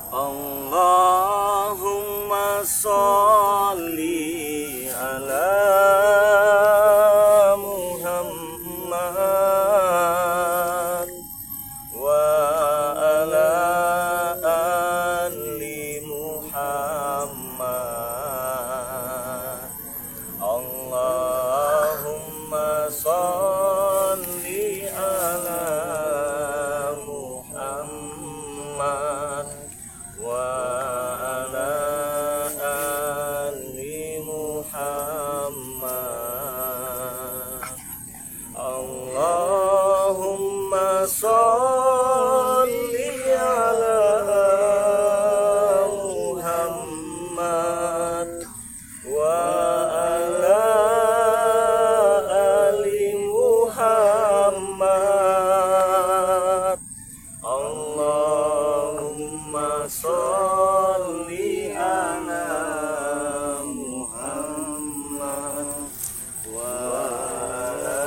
Allahumma sholli ala Muhammad wa ala ali Muhammad. Allahumma sholli ala Muhammad wa ala ali Muhammad. Allahumma sholli ala Muhammad wa ala ali Muhammad. Allahumma sholli ala Muhammad wa ala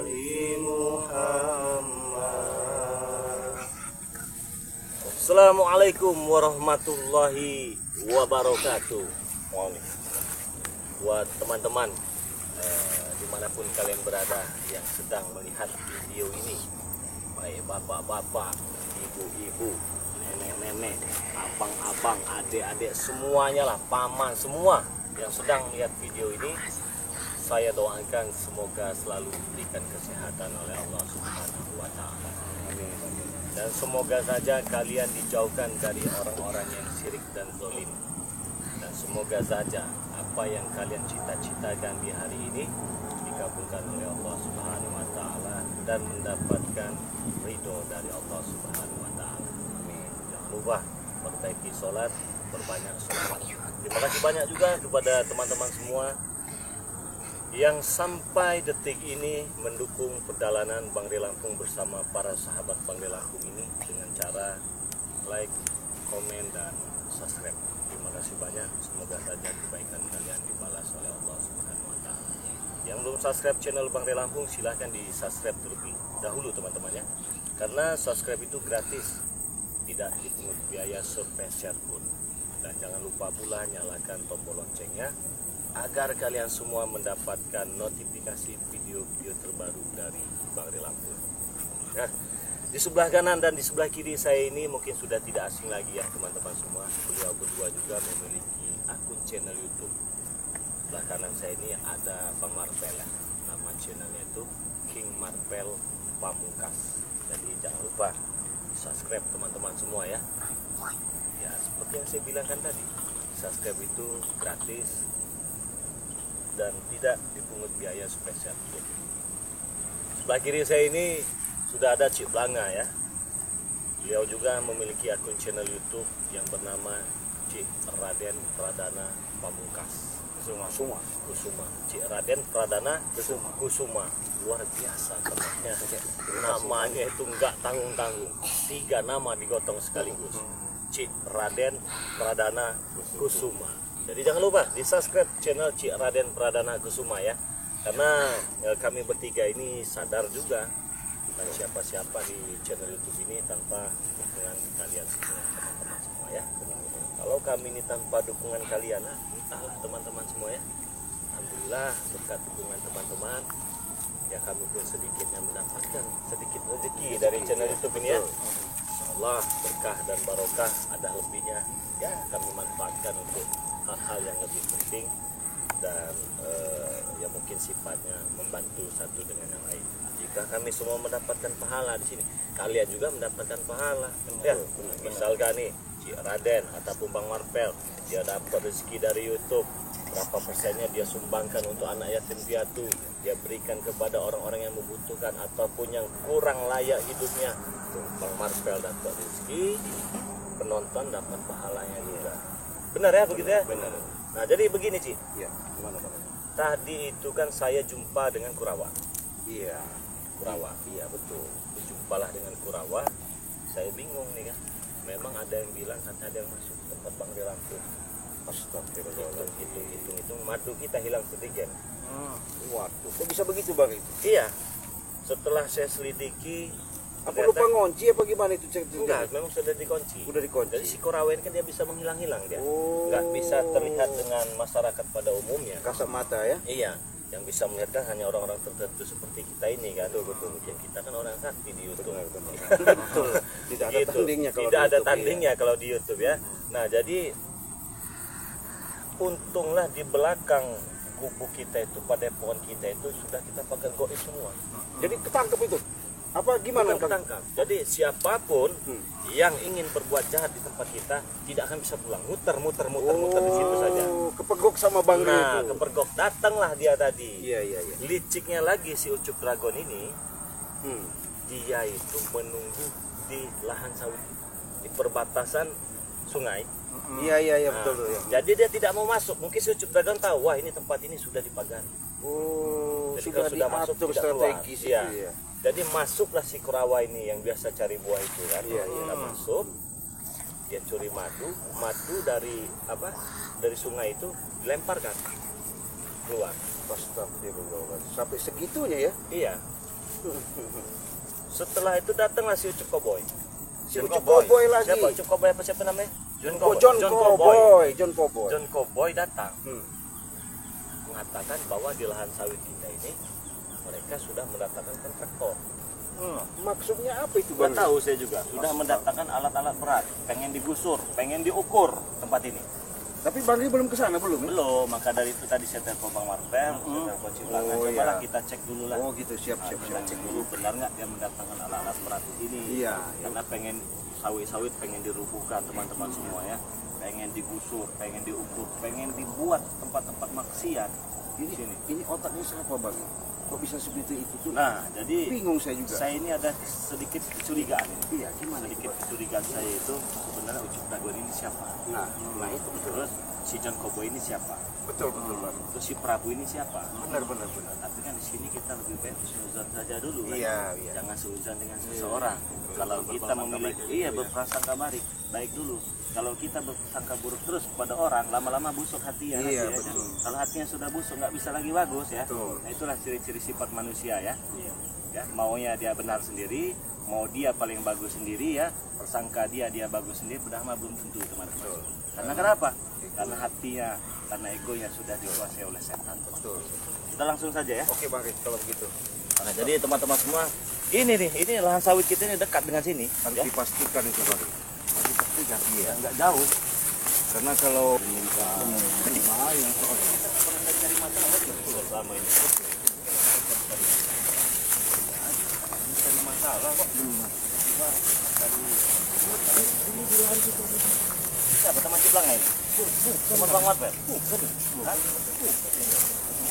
ali Muhammad. Assalamualaikum warahmatullahi wabarakatuh. Buat teman-teman dimanapun kalian berada yang sedang melihat video ini, baik bapak-bapak, ibu-ibu, nenek-nenek, abang-abang, adik-adik, semuanya lah, paman, semua yang sedang melihat video ini, saya doakan semoga selalu diberikan kesehatan oleh Allah Subhanahu wa Ta'ala. Dan semoga saja kalian dijauhkan dari orang-orang yang syirik dan zalim. Dan semoga saja apa yang kalian cita-citakan di hari ini dikabulkan oleh Allah Subhanahu wa Ta'ala dan mendapatkan ridho dari Allah Subhanahu wa Ta'ala. Jangan lupa perbaiki sholat, berbanyak sholat. Terima kasih banyak juga kepada teman-teman semua yang sampai detik ini mendukung perjalanan Bang De Lampung bersama para sahabat Bang De Lampung ini dengan cara like, komen, dan subscribe. Terima kasih banyak. Semoga saja kebaikan kalian dibalas oleh Allah Subhanahu wa Ta'ala. Yang belum subscribe channel Bang De Lampung, silahkan di subscribe terlebih dahulu teman-teman ya. Karena subscribe itu gratis, tidak dipungut biaya sepeser pun. Dan jangan lupa pula nyalakan tombol loncengnya agar kalian semua mendapatkan notifikasi video-video terbaru dari Bang De Lampung. Nah, di sebelah kanan dan di sebelah kiri saya ini mungkin sudah tidak asing lagi ya teman-teman semua. Beliau berdua juga memiliki akun channel YouTube. Sebelah kanan saya ini ada Bang Marpel ya. Nama channelnya itu King Marpel Pamungkas. Jadi jangan lupa subscribe teman-teman semua ya. Ya seperti yang saya bilangkan tadi, subscribe itu gratis dan tidak dipungut biaya spesial. Sebelah kiri saya ini sudah ada Cik Blanga ya. Beliau juga memiliki akun channel YouTube yang bernama Cik Raden Pradana Pamungkas Kusuma. Cik Raden Pradana Kusuma. Luar biasa namanya. Namanya itu enggak tanggung-tanggung. 3 nama digotong sekaligus. Cik Raden Pradana Kusuma. Jadi jangan lupa di subscribe channel Cik Raden Pradana Kusuma ya. Karena kami bertiga ini sadar juga bukan siapa-siapa di channel YouTube ini tanpa dukungan kalian semua, teman-teman semua ya. Kalau kami ini tanpa dukungan kalian, entahlah teman-teman semua ya. Alhamdulillah berkat dukungan teman-teman ya kami pun sedikitnya mendapatkan sedikit rezeki dari channel YouTube ini ya. Insyaallah berkah dan barokah ada lebihnya ya kami manfaatkan untuk hal-hal yang lebih penting dan yang mungkin sifatnya membantu satu dengan yang lain. Jika kami semua mendapatkan pahala di sini, kalian juga mendapatkan pahala. Ya, misalkan nih Cik Raden ataupun Bang Marpel, dia dapat rezeki dari YouTube, berapa persennya dia sumbangkan untuk anak yatim piatu, dia berikan kepada orang-orang yang membutuhkan ataupun yang kurang layak hidupnya. Bang Marpel dapat rezeki, penonton dapat pahalanya juga. Benar ya begitu ya? Benar. Nah jadi begini Ci. Iya. Gimana Bang? Tadi itu kan saya jumpa dengan Kurawa. Iya. Kurawa. Iya betul. Berjumpalah dengan Kurawa. Saya bingung nih kan. Memang ada yang bilang ada yang masuk tempat Bang De Lampung. Astagfirullahaladzim. Hitung madu kita hilang sedikit. Waduh. Kok bisa begitu Bang itu? Iya. Setelah saya selidiki Apa lupa ngunci apa gimana itu ceritanya? Enggak, memang sudah dikunci. Udah dikunci. Jadi si Korawen kan dia bisa menghilang-hilang dia. Oh. Nggak bisa terlihat dengan masyarakat pada umumnya. Kasat mata ya. Iya, yang bisa melihat kan hanya orang-orang tertentu seperti kita ini kan. Betul. Yang kita kan orang sakti di YouTube. Betul. Tidak ada tandingnya kalau tidak di ada YouTube, tandingnya kalau di YouTube ya. Nah, jadi untunglah di belakang kubu kita itu, padepokan kita itu sudah kita pakai goib semua. Jadi ketangkep itu. Apa gimana? Bukan ketangkap. Jadi siapapun yang ingin berbuat jahat di tempat kita tidak akan bisa pulang. Muter di situ saja. Kepegok sama Bang Ri Nah, itu. kepergok datanglah dia tadi. Iya. Liciknya lagi si Ucup Dragon ini, dia itu menunggu di lahan sawit, di perbatasan sungai. Iya betul tuh ya. Jadi dia tidak mau masuk. Mungkin si Ucup Dragon tahu, wah ini tempat ini sudah dipagari. Oh, Jadi sudah kalau masuk diatur tidak keluar. strategis Iya. itu ya. Jadi masuklah si Kurawa ini yang biasa cari buah itu kan. Iya. Dia masuk, dia curi madu dari dari sungai itu dilemparkan keluar. Astagfirullah. Sampai segitunya ya. Iya. Setelah itu datanglah si Ucup Cowboy. Si Ucup Cowboy lagi. Siapa? Ucup Cowboy apa siapa namanya? John Cowboy. John Cowboy datang. Mengatakan bahwa di lahan sawit kita ini mereka sudah mendatangkan kontraktor. Maksudnya apa itu Bang? Nggak tahu saya juga. Sudah mendatangkan alat-alat berat, pengen digusur, pengen diukur tempat ini. Tapi Bang Ri belum ke sana belum? Belum, maka dari itu tadi saya telepon Bang Marvel, saya telepon Ciulangan, cobalah kita cek dulu lah. Oh gitu, siap. Kita cek dulu benar nggak dia mendatangkan alat-alat berat ini. Iya. Karena pengen sawit-sawit pengen dirubuhkan teman-teman semua ya. Pengen digusur, pengen diukur, pengen dibuat tempat-tempat maksiat. Ini otaknya siapa Bang? Kok bisa seperti itu tuh? Nah, jadi bingung saya juga. Saya ini ada sedikit kecurigaan ini. Iya, gimana? Sedikit kecurigaan saya itu sebenarnya Ucup Dragon ini siapa? Nah itu terus si John Cowboy ini siapa? Betul Bang. Terus si Prabu ini siapa? Benar. Tapi kan di sini kita lebih baik seuzon saja dulu kan. Iya. Jangan seuzon dengan seseorang. Kalau kita memiliki berprasangka baik dulu. Kalau kita berprasangka buruk terus kepada orang, lama-lama busuk hati ya. Iya, nanti, betul. Ya. Kalau hatinya sudah busuk nggak bisa lagi bagus ya. Betul. Nah, itulah ciri-ciri sifat manusia ya. Ya, maunya dia benar sendiri, mau dia paling bagus sendiri ya, persangka dia bagus sendiri, padahal mah belum tentu teman-teman. Karena kenapa? Karena hatinya, karena egonya sudah dikuasai oleh setan. Betul. Kita langsung saja ya. Oke Bang Ri, kalau begitu. Nah, jadi teman-teman semua, ini lahan sawit kita ini dekat dengan sini. Harus Ya. dipastikan itu Bang Ri. Harus dipastikan. Iya. Nggak jauh. Karena kalau bahaya soalnya. Cari masalah selama ini. Cari masalah kok. Siapa teman Ciplang ini? Teman Bang Marvel?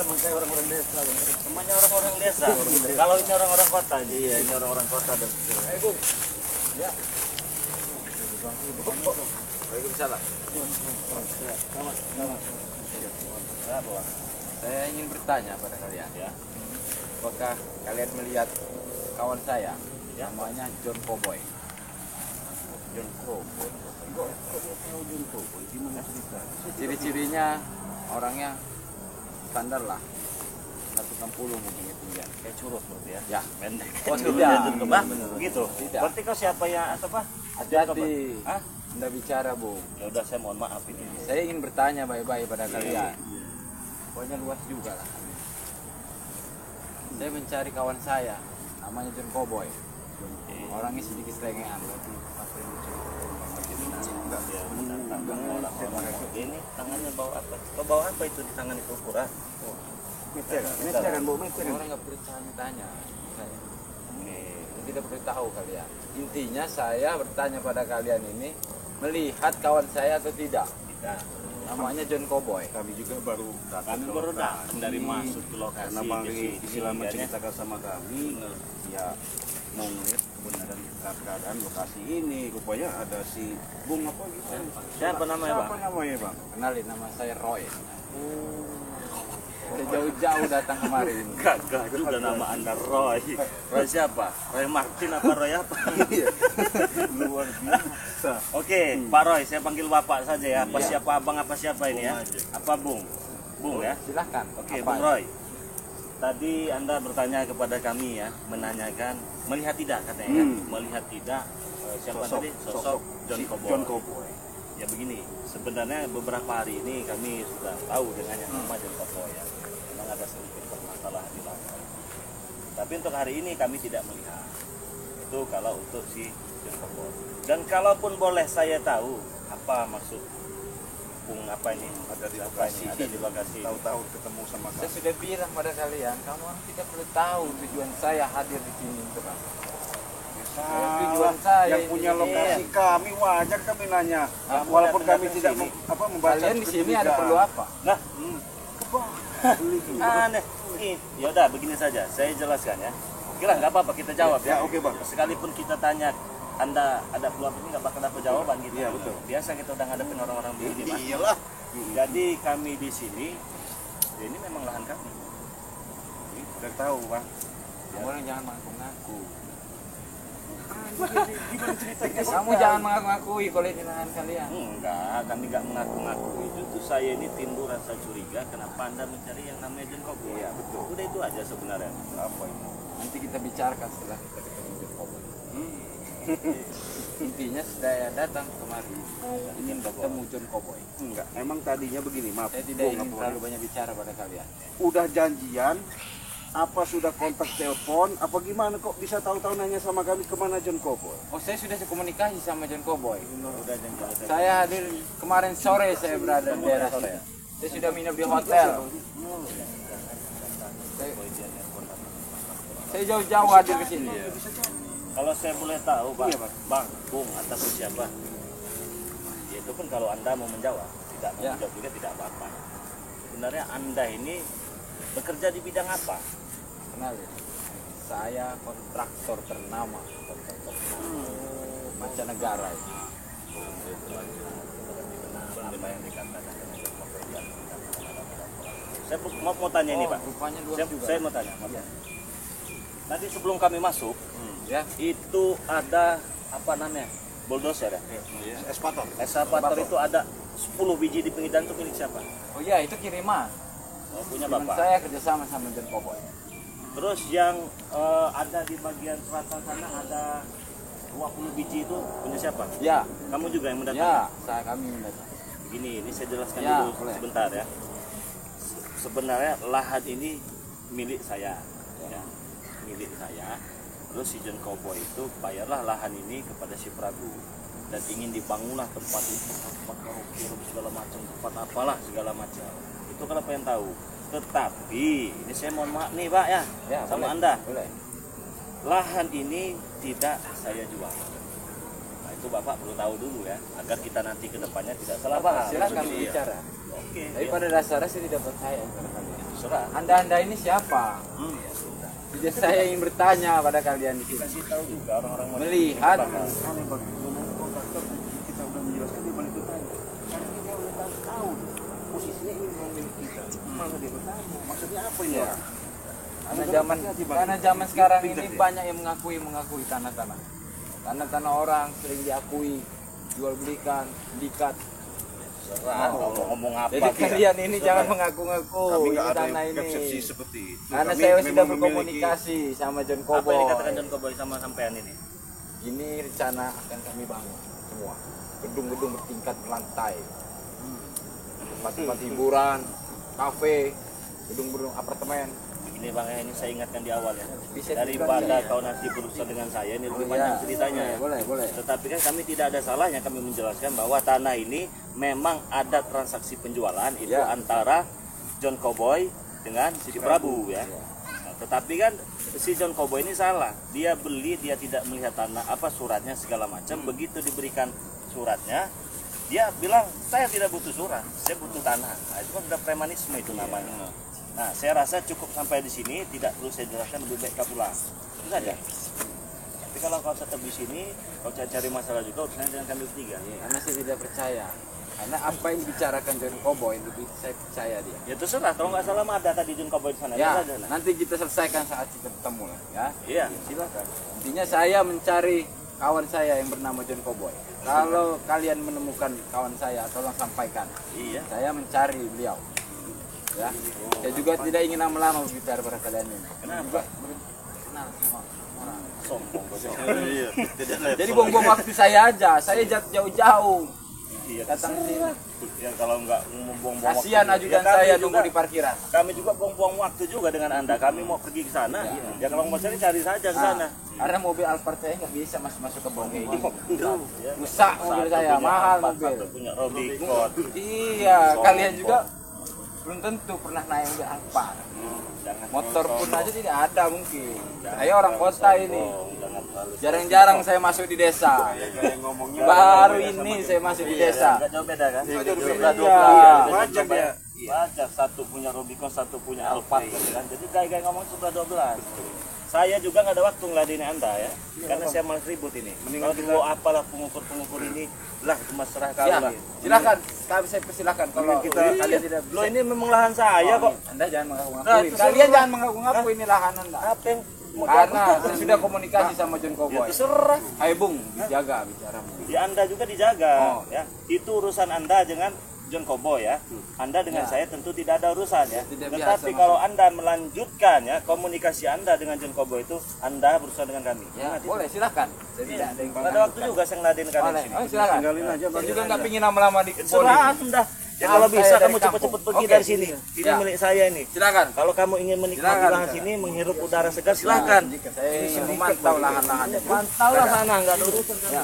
Teman saya orang-orang desa. Temannya orang-orang desa. Kalau ini orang-orang kota. Iya, ini orang-orang kota dan Bung. ya. Waalaikumsalam. Saya ingin bertanya pada kalian, Ya. apakah kalian melihat kawan saya, Ya. namanya John Cowboy? John Cowboy. Kok tahu John Cowboy? Gimana cerita? Ciri-cirinya orangnya standar lah, 160 mungkin ketinggian. Kayak curut berarti ya. Ya, Pendek. Oh, tidak. Begitu. Tidak. Berarti kau siapa ya atau apa? hati-hati, Hah? Anda bicara Bu. Ya udah saya mohon maaf ini. Saya ingin bertanya baik-baik pada kalian. Pokoknya luas juga lah. Saya mencari kawan saya, namanya John Cowboy. Orangnya sedikit selengean. Ya, ini tangannya bawa apa? Kau bawa apa itu di tangan itu ukuran? Meteran, Bu, meteran. Orang nggak perlu tanya saya. Tidak perlu tahu kalian. Intinya saya bertanya pada kalian ini melihat kawan saya atau tidak. Tidak. Namanya John Cowboy. Kami juga baru Kami baru datang dari masuk ke lokasi. karena Bang ke Ri sini, istilah kan, ya. menceritakan sama kami, ya mau ngeliat kebenaran keadaan lokasi ini. Rupanya ada si Bung apa gitu. Siapa namanya, Bang? Siapa namanya Bang? Kenalin, nama saya Roy. Udah jauh-jauh datang kemari ini. Gagah juga nama Anda Roy. Roy siapa? Roy Martin apa Roy apa? Luar biasa. Oke, Pak Roy, saya panggil Bapak saja ya. Apa siapa Abang apa siapa ini ya? Apa Bung? Bung ya? Silahkan. Oke, Apa? Bung Roy. tadi Anda bertanya kepada kami ya, menanyakan melihat tidak katanya ya, melihat tidak siapa tadi sosok John Cowboy. Ya begini, sebenarnya beberapa hari ini kami sudah tahu dengan yang nama John Cowboy ya. Memang ada sedikit permasalahan di lapangan. Tapi untuk hari ini kami tidak melihat. Itu kalau untuk si John Cowboy. Dan kalaupun boleh saya tahu apa maksud Bung apa ini Ada di apa lokasi. ini ada di lokasi ini. Tahu-tahu ketemu sama Saya kami. sudah bilang pada kalian, kamu tidak perlu tahu tujuan saya hadir di sini itu kan. Tujuan saya yang ini. punya lokasi kami wajar kami nanya. Walaupun kami tidak membaca. Kalian di sini ada perlu apa? Nah, aneh. Ya udah begini saja, saya jelaskan ya. Oke lah, nggak apa-apa kita jawab ya. Ya, oke, Bang. Sekalipun kita tanya Anda ada peluang ini nggak bakal dapat jawaban gitu. Iya, betul. Biasa kita udah ngadepin orang-orang begini mas. Iyalah. Jadi kami di sini, ya ini memang lahan kami. Udah tahu, Bang. Kamu jangan mengaku-ngaku. Gimana ceritanya? Kamu jangan mengaku-ngakui kalau ini lahan kalian. Enggak, kami nggak mengaku-ngaku. Itu saya ini timbul rasa curiga kenapa Anda mencari yang namanya John Cowboy. Iya, betul. Udah itu aja sebenarnya. Apa ini? Nanti kita bicarakan setelah kita ketemu John Cowboy. Intinya saya datang kemari ingin bertemu John Cowboy. Enggak, emang tadinya begini, maaf. Saya tidak Bung, ingin apa? terlalu banyak bicara pada kalian. Udah janjian, apa sudah kontak telepon, apa gimana kok bisa tahu-tahu nanya sama kami kemana John Cowboy? Oh, saya sudah komunikasi sama John Cowboy. Udah janji. Saya hadir kemarin sore, saya berada di daerah sini. Saya sudah minum di hotel. Saya jauh-jauh hadir ke sini. Kalau saya boleh tahu, Pak, Iya, Pak. Bang, Bung, ataupun siapa, ya itu pun kalau Anda mau menjawab, tidak mau Ya. menjawab juga tidak apa-apa. Sebenarnya Anda ini bekerja di bidang apa? Kenalin, saya kontraktor ternama, mancanegara. Apa yang dikatakan? Saya mau tanya ini, Pak. Rupanya luas Saya, juga. saya mau tanya. Tadi sebelum kami masuk, Ya, itu ada apa namanya? Bulldozer ya? Espator. Eskavator itu ada 10 biji di pinggir jalan itu milik siapa? oh iya, itu kiriman. Oh, punya Teman Bapak. saya kerjasama sama John Cowboy. Terus yang ada di bagian selatan sana ada 20 biji itu punya siapa? Ya, Kamu juga yang mendatang? ya, kami mendatang. Begini, ini saya jelaskan Ya, dulu boleh. sebentar ya. Sebenarnya lahan ini milik saya, ya, milik saya. Terus si John Cowboy itu bayarlah lahan ini kepada si Prabu dan ingin dibangunlah tempat itu, tempat karaoke segala macam, tempat apalah segala macam. Itu kalau pengen tahu. Tetapi ini saya mohon maaf nih Pak ya, Ya, sama boleh. Anda. Boleh. Lahan ini tidak saya jual. Nah, itu Bapak perlu tahu dulu ya, agar kita nanti ke depannya tidak salah paham. Silakan Iya. bicara. Oke. Tapi ya. pada dasarnya saya tidak percaya kepada kalian. Serah. Anda ini siapa? Ya sudah. Jadi saya ingin bertanya pada kalian di sini. Kasih tahu juga orang-orang Melihat Aneh bang, dengan kontraktor kita udah menjelaskan dia balik bertanya. Karena dia udah tahu posisinya ini memang milik kita. Malah dia bertanya, maksudnya apa ini? Ya. Bang? karena zaman sekarang ini banyak yang mengakui tanah-tanah. Tanah-tanah orang sering diakui, jual belikan, dikat. serah ngomong apa Jadi dia. kalian ini jangan mengaku-ngaku Kami ini nggak ada tanah ini. persepsi seperti itu. Karena Kami saya memang sudah memiliki- berkomunikasi sama John Apa yang Cowboy. dikatakan John Cowboy sama sampean ini? Ini rencana akan kami bangun semua. Gedung-gedung bertingkat berlantai. Tempat-tempat hiburan, kafe, gedung-gedung apartemen. Ini Bang ya, ini saya ingatkan di awal ya. Bisa Daripada dibuka, ya. kau nanti berusaha dengan saya ini lebih Oh, panjang iya. ceritanya ya. Boleh. Tetapi kan kami tidak ada salahnya kami menjelaskan bahwa tanah ini memang ada transaksi penjualan itu Ya. antara John Cowboy dengan si Prabu ya. Nah, tetapi kan si John Cowboy ini salah. Dia beli, dia tidak melihat tanah apa suratnya segala macam. Begitu diberikan suratnya, dia bilang saya tidak butuh surat, saya butuh tanah. Nah, itu kan sudah premanisme itu namanya. Nah, saya rasa cukup sampai di sini, tidak perlu saya jelaskan, lebih baik kau pulang. Itu saja. Tapi kalau kau tetap di sini, kau cari masalah juga, urusannya dengan kami bertiga. Karena saya tidak percaya. Karena apa yang dibicarakan John Cowboy lebih saya percaya dia. Ya terserah, kalau nggak salah mah ada tadi John Cowboy di sana. Ya, Itu saja, nah. nanti kita selesaikan saat kita ketemu lah, ya. Iya. Silakan. Intinya saya mencari kawan saya yang bernama John Cowboy. Kalau kalian menemukan kawan saya, tolong sampaikan. Iya. Saya mencari beliau. Ya. Saya juga tidak ingin lama-lama berbicara pada kalian ini. Kenapa? Kenal sama orang. Sombong. Iya, tidak level. Jadi buang-buang waktu saya aja. Saya jauh-jauh Iya, datang sini. yang kalau nggak membuang-buang Kasihan waktu. ajudan kami saya juga- nunggu di parkiran. Kami juga buang-buang waktu juga dengan Anda. Kami mau pergi ke sana. Ya kalau mau cari saja ke sana. Karena mobil Alphard saya nggak bisa masuk ke bawah kayak gini. Ya. Rusak mobil Satu saya, punya mahal Alphard, mobil. satu punya Rubicon. Iya, Sombong. kalian juga belum tentu pernah naik mobil Alphard. Jangan Motor pun sombong. aja tidak ada mungkin. Jangan Saya orang terlalu kota sombong, ini. jangan terlalu Jarang-jarang saya masuk di desa. ngomongnya Baru ini saya masuk di desa. Nggak jauh beda kan? Iya, jauh Sebelah beda. 12 ya. Wajar dia. Wajar, satu punya Rubicon, satu punya Alphard kan. Jadi gaya-gaya ngomong sebelah 12. Saya juga nggak ada waktu ngeladeni Anda ya. Karena saya malas ribut ini. Kalau dulu apalah pengukur-pengukur ini, lah cuma serah kau lah. Silakan, kami saya persilahkan kalau kalian tidak Lo ini memang lahan saya kok. Anda jangan mengaku-ngaku. Nah, terserah. Kalian jangan mengaku-ngaku ini lahan Anda. Apa yang mau Karena dilakukan? saya sudah komunikasi sama John Ya Cowboy. terserah. Ayo Bung, dijaga bicaramu. Di Anda juga dijaga Oh. ya. Itu urusan Anda dengan John Cowboy ya. Anda dengan Ya. saya tentu tidak ada urusan ya. Tidak Tetapi biasa, kalau Anda melanjutkan ya komunikasi Anda dengan John Cowboy itu Anda berurusan dengan kami. Ya, Ingat itu. boleh silakan. Saya tidak ada yang Nggak ada waktu juga saya ngeladenin kalian di Boleh. sini. Oh, silakan. Tinggalin aja, Saya juga nggak pingin lama-lama di Serah Anda. Ya kalau Saya bisa dari kamu kampung. cepat-cepat pergi Oke. dari sini. Ini Ya. milik saya ini. Silakan. Kalau kamu ingin menikmati Silakan, lahan silakan. sini, menghirup udara segar, silakan. Saya ingin memantau lahan-lahannya. Mantaulah sana, nggak ada urusan. Ya.